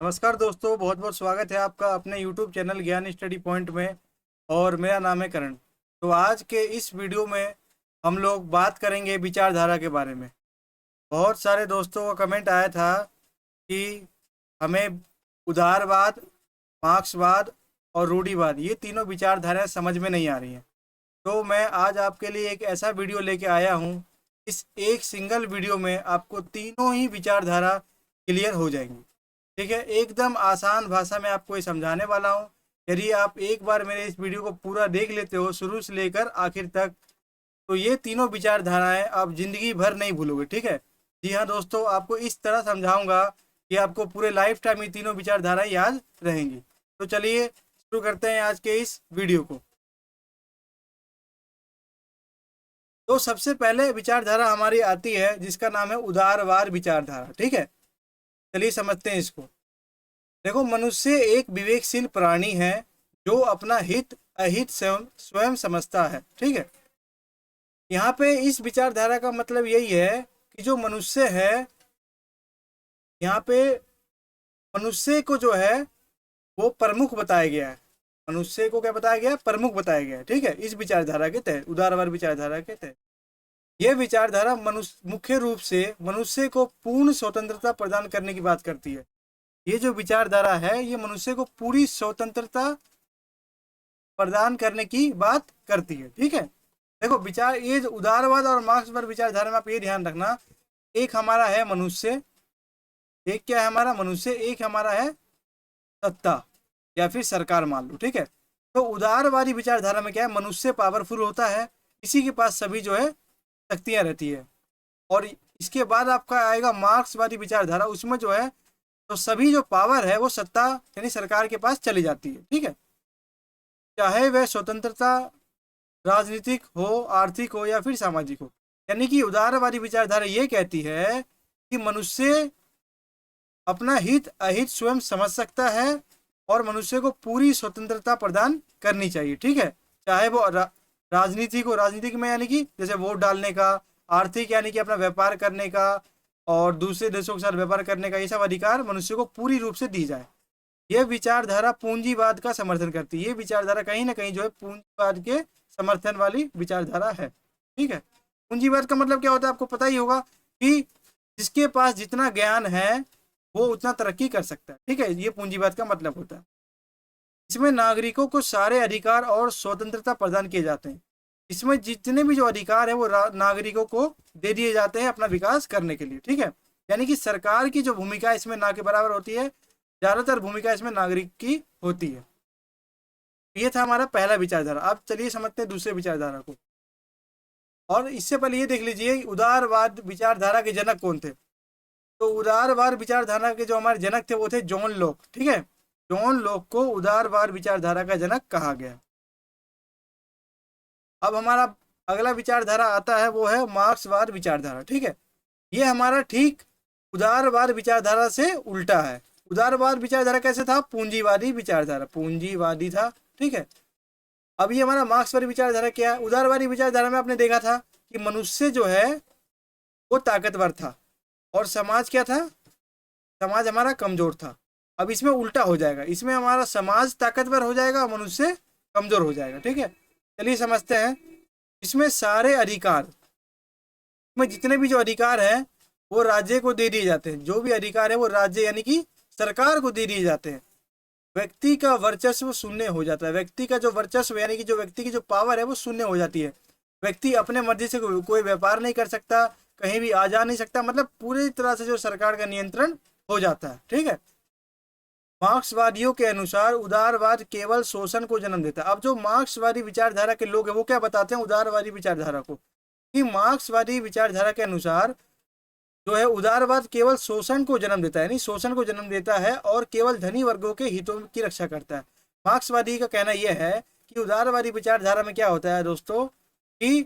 नमस्कार दोस्तों, बहुत बहुत स्वागत है आपका अपने YouTube चैनल ज्ञान स्टडी पॉइंट में। और मेरा नाम है करण। तो आज के इस वीडियो में हम लोग बात करेंगे विचारधारा के बारे में। बहुत सारे दोस्तों का कमेंट आया था कि हमें उदारवाद, मार्क्सवाद और रूढ़िवाद ये तीनों विचारधाराएं समझ में नहीं आ रही हैं। तो मैं आज आपके लिए एक ऐसा वीडियो लेके आया हूँ। इस एक सिंगल वीडियो में आपको तीनों ही विचारधारा क्लियर हो जाएंगी। ठीक है, एकदम आसान भाषा में आपको ये समझाने वाला हूँ। यदि आप एक बार मेरे इस वीडियो को पूरा देख लेते हो शुरू से लेकर आखिर तक, तो ये तीनों विचारधाराएं आप जिंदगी भर नहीं भूलोगे। ठीक है, जी हाँ दोस्तों, आपको इस तरह समझाऊंगा कि आपको पूरे लाइफ टाइम ये तीनों विचारधाराएं याद रहेंगी। तो चलिए शुरू करते हैं आज के इस वीडियो को। तो सबसे पहले विचारधारा हमारी आती है जिसका नाम है उदारवाद विचारधारा। ठीक है, चलिए समझते हैं इसको। देखो, मनुष्य एक विवेकशील प्राणी है जो अपना हित अहित स्वयं स्वयं समझता है। ठीक है, यहाँ पे इस विचारधारा का मतलब यही है कि जो मनुष्य है, यहाँ पे मनुष्य को जो है वो प्रमुख बताया गया है। मनुष्य को क्या बताया गया? प्रमुख बताया गया है। ठीक है, इस विचारधारा के तहत, उदारवाद विचारधारा के तहत यह विचारधारा मनुष्य मुख्य रूप से मनुष्य को पूर्ण स्वतंत्रता प्रदान करने की बात करती है। ये जो विचारधारा है ये मनुष्य को पूरी स्वतंत्रता प्रदान करने की बात करती है। ठीक है, देखो विचार, ये जो उदारवाद और मार्क्सवाद विचारधारा में आप ये ध्यान रखना, एक हमारा है मनुष्य, एक क्या है हमारा मनुष्य, एक हमारा है सत्ता या फिर सरकार मान लो। ठीक है, तो उदारवादी विचारधारा में क्या है, मनुष्य पावरफुल होता है, इसी के पास सभी जो है शक्तियां रहती है। और इसके बाद आपका आएगा मार्क्सवादी विचारधारा, उसमें जो है तो सभी जो पावर है वो सत्ता यानी सरकार के पास चली जाती है। ठीक है, चाहे वह स्वतंत्रता राजनीतिक हो, आर्थिक हो या फिर सामाजिक हो। यानी कि उदारवादी विचारधारा ये कहती है कि मनुष्य अपना हित अहित स्वयं समझ सकता है और मनुष्य को पूरी स्वतंत्रता प्रदान करनी चाहिए। ठीक है, चाहे वो राजनीतिक हो, राजनीतिक में यानी कि जैसे वोट डालने का, आर्थिक यानी कि अपना व्यापार करने का और दूसरे देशों के साथ व्यापार करने का, ये सब अधिकार मनुष्य को पूरी रूप से दी जाए। यह विचारधारा पूंजीवाद का समर्थन करती है। ये विचारधारा कहीं ना कहीं जो है पूंजीवाद के समर्थन वाली विचारधारा है। ठीक है, पूंजीवाद का मतलब क्या होता है आपको पता ही होगा कि जिसके पास जितना ज्ञान है वो उतना तरक्की कर सकता है। ठीक है, ये पूंजीवाद का मतलब होता है। इसमें नागरिकों को सारे अधिकार और स्वतंत्रता प्रदान किए जाते हैं। इसमें जितने भी जो अधिकार है वो नागरिकों को दे दिए जाते हैं अपना विकास करने के लिए। ठीक है, यानी कि सरकार की जो भूमिका इसमें ना के बराबर होती है, ज्यादातर भूमिका इसमें नागरिक की होती है। ये था हमारा पहला विचारधारा। अब चलिए समझते हैं दूसरे विचारधारा को। और इससे पहले ये देख लीजिए उदारवाद विचारधारा के जनक कौन थे। तो उदारवाद विचारधारा के जो हमारे जनक थे वो थे जॉन लॉक। ठीक है, जॉन लॉक को उदारवाद विचारधारा का जनक कहा गया। अब हमारा अगला विचारधारा आता है वो है मार्क्सवाद विचारधारा। ठीक है, ये हमारा ठीक उदारवाद विचारधारा से उल्टा है। उदारवाद विचारधारा कैसे था? पूंजीवादी विचारधारा, पूंजीवादी था। ठीक है, अब ये हमारा मार्क्सवादी विचारधारा क्या है? उदारवादी विचारधारा में आपने देखा था कि मनुष्य जो है वो ताकतवर था और समाज क्या था? समाज हमारा कमजोर था। अब इसमें उल्टा हो जाएगा, इसमें हमारा समाज ताकतवर हो जाएगा और मनुष्य कमजोर हो जाएगा। ठीक है, चलिए समझते हैं। इसमें सारे अधिकार में जितने भी जो अधिकार हैं वो राज्य को दे दिए जाते हैं। जो भी अधिकार है वो राज्य यानी कि सरकार को दे दिए जाते हैं। व्यक्ति का वर्चस्व शून्य हो जाता है। व्यक्ति का जो वर्चस्व यानी कि जो व्यक्ति की जो पावर है वो शून्य हो जाती है। व्यक्ति अपने मर्जी से कोई व्यापार नहीं कर सकता, कहीं भी आ जा नहीं सकता, मतलब पूरी तरह से जो सरकार का नियंत्रण हो जाता है। ठीक है, मार्क्सवादियों के अनुसार उदारवाद केवल शोषण को जन्म देता है। अब जो मार्क्सवादी विचारधारा के लोग हैं वो क्या बताते हैं उदारवादी विचारधारा को, कि मार्क्सवादी विचारधारा के अनुसार जो है उदारवाद केवल शोषण को जन्म देता है, यानी शोषण को जन्म देता है और केवल धनी वर्गों के हितों की रक्षा करता है। मार्क्सवादी का कहना यह है कि उदारवादी विचारधारा में क्या होता है दोस्तों, कि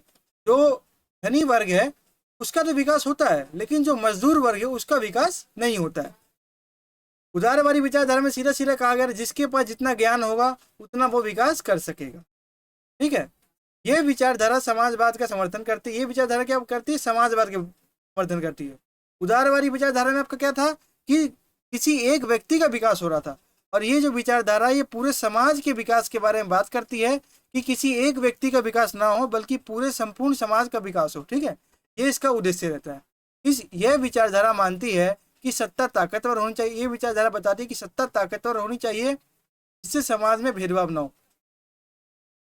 जो धनी वर्ग है उसका तो विकास होता है लेकिन जो मजदूर वर्ग है उसका विकास नहीं होता है। उदारवादी विचारधारा में सीधा सीधा कहा गया जिसके पास जितना ज्ञान होगा उतना वो विकास कर सकेगा। ठीक है, ये विचारधारा समाजवाद का समर्थन करती है। ये विचारधारा क्या करती है? समाजवाद के समर्थन करती है। उदारवादी विचारधारा में आपका क्या था कि किसी एक व्यक्ति का विकास हो रहा था। और ये जो विचारधारा ये पूरे समाज के विकास के बारे में बात करती है कि किसी एक व्यक्ति का विकास ना हो बल्कि पूरे संपूर्ण समाज का विकास हो। ठीक है, ये इसका उद्देश्य रहता है। यह विचारधारा मानती है कि सत्ता ताकतवर होनी चाहिए। ये विचारधारा बताती है कि सत्ता ताकतवर होनी चाहिए जिससे समाज में भेदभाव ना हो।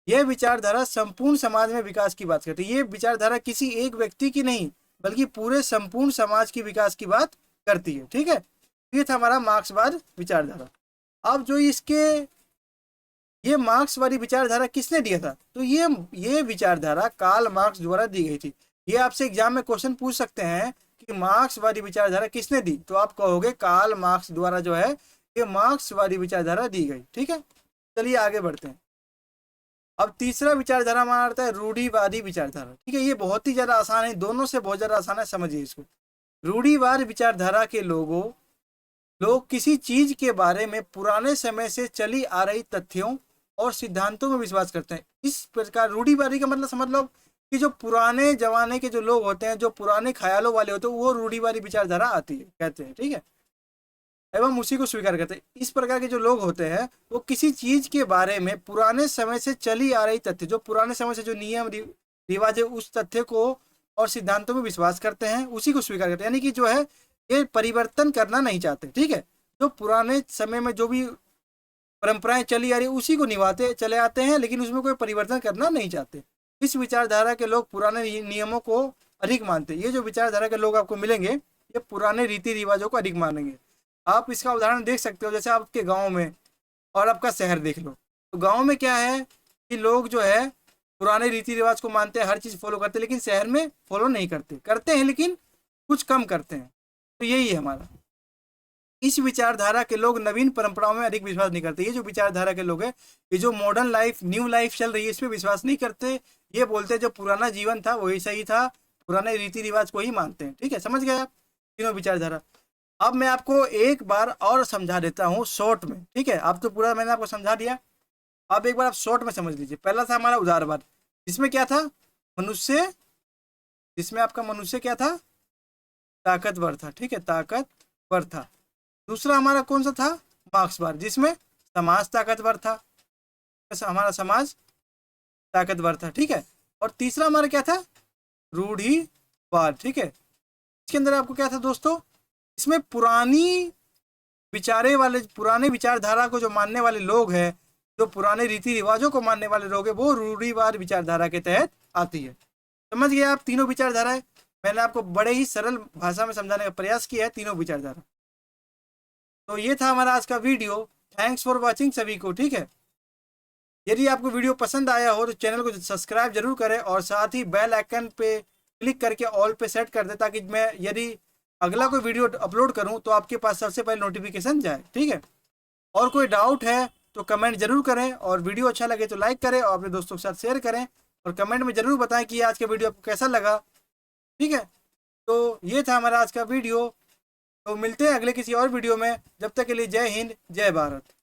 यह विचारधारा संपूर्ण समाज में विकास की बात करती है। ये विचारधारा किसी एक व्यक्ति की नहीं बल्कि पूरे संपूर्ण समाज की विकास की बात करती है। ठीक है, ये था हमारा मार्क्सवाद विचारधारा। अब जो इसके ये मार्क्सवादी विचारधारा किसने दिया था, तो ये विचारधारा कार्ल मार्क्स द्वारा दी गई थी। ये आपसे एग्जाम में क्वेश्चन पूछ सकते हैं कि मार्क्सवादी विचारधारा किसने दी, तो आप कहोगे कार्ल मार्क्स द्वारा जो है ये मार्क्सवादी विचारधारा दी गई। ठीक है, चलिए आगे बढ़ते हैं। अब तीसरा विचारधारा हमारा आता है रूढ़िवादी विचारधारा। ठीक है, ये बहुत ही ज्यादा आसान है, दोनों से बहुत ज्यादा आसान है, समझिए इसको। रूढ़िवाद विचारधारा के लोग किसी चीज के बारे में पुराने समय से चली आ रही तथ्यों और सिद्धांतों में विश्वास करते हैं। इस प्रकार रूढ़िवादी का मतलब समझ लो कि जो पुराने जमाने के जो लोग होते हैं, जो पुराने ख्यालों वाले होते हैं, वो रूढ़िवादी विचारधारा आती है कहते हैं। ठीक है, एवं उसी को स्वीकार करते हैं। इस प्रकार के जो लोग होते हैं वो किसी चीज के बारे में पुराने समय से चली आ रही तथ्य, जो पुराने समय से जो नियम रिवाज है, उस तथ्य को और सिद्धांतों में विश्वास करते हैं, उसी को स्वीकार करते हैं। यानी कि जो है ये परिवर्तन करना नहीं चाहते। ठीक है, जो पुराने समय में जो भी परंपराएं चली आ रही उसी को निभाते चले आते हैं, लेकिन उसमें कोई परिवर्तन करना नहीं चाहते। इस विचारधारा के लोग पुराने नियमों को अधिक मानते हैं। ये जो विचारधारा के लोग आपको मिलेंगे ये पुराने रीति रिवाजों को अधिक मानेंगे। आप इसका उदाहरण देख सकते हो, जैसे आपके गाँव में और आपका शहर देख लो। तो गाँव में क्या है कि लोग जो है पुराने रीति रिवाज को मानते हैं, हर चीज़ फॉलो करते हैं, लेकिन शहर में फॉलो नहीं करते हैं लेकिन कुछ कम करते हैं। तो यही है हमारा। इस विचारधारा के लोग नवीन परंपराओं में अधिक विश्वास नहीं करते। ये जो विचारधारा के लोग हैं, ये जो मॉडर्न लाइफ न्यू लाइफ चल रही है, इसमें विश्वास नहीं करते। ये बोलते हैं जो पुराना जीवन था वही सही था, पुराने रीति रिवाज को ही मानते हैं। ठीक है, समझ गए आप तीनों विचारधारा। अब मैं आपको एक बार और समझा देता हूँ शॉर्ट में। ठीक है, अब तो पूरा मैंने आपको समझा दिया, अब एक बार आप शॉर्ट में समझ लीजिए। पहला था हमारा उदारवाद, जिसमें क्या था मनुष्य, जिसमें आपका मनुष्य क्या था ताकतवर था। ठीक है, ताकतवर था। दूसरा हमारा कौन सा था मार्क्सवाद, जिसमें समाज ताकतवर था, हमारा समाज ताकतवर था। ठीक है, और तीसरा हमारा क्या था रूढ़िवाद। ठीक है, इसके अंदर आपको क्या था दोस्तों, इसमें पुरानी पुराने विचारधारा को जो मानने वाले लोग हैं, जो पुराने रीति रिवाजों को मानने वाले लोग हैं, वो रूढ़िवाद विचारधारा के तहत आती है। समझ गए आप तीनों विचारधाराएं। मैंने आपको बड़े ही सरल भाषा में समझाने का प्रयास किया है तीनों विचारधारा। तो ये था हमारा आज का वीडियो। थैंक्स फॉर वॉचिंग सभी को। ठीक है, यदि आपको वीडियो पसंद आया हो तो चैनल को सब्सक्राइब जरूर करें और साथ ही बेल आइकन पे क्लिक करके ऑल पे सेट कर दें, ताकि मैं यदि अगला कोई वीडियो अपलोड करूं तो आपके पास सबसे पहले नोटिफिकेशन जाए। ठीक है, और कोई डाउट है तो कमेंट जरूर करें, और वीडियो अच्छा लगे तो लाइक करें और अपने दोस्तों के साथ शेयर करें, और कमेंट में जरूर बताएं कि आज का वीडियो आपको कैसा लगा। ठीक है, तो ये था हमारा आज का वीडियो। तो मिलते हैं अगले किसी और वीडियो में, जब तक के लिए जय हिंद जय भारत।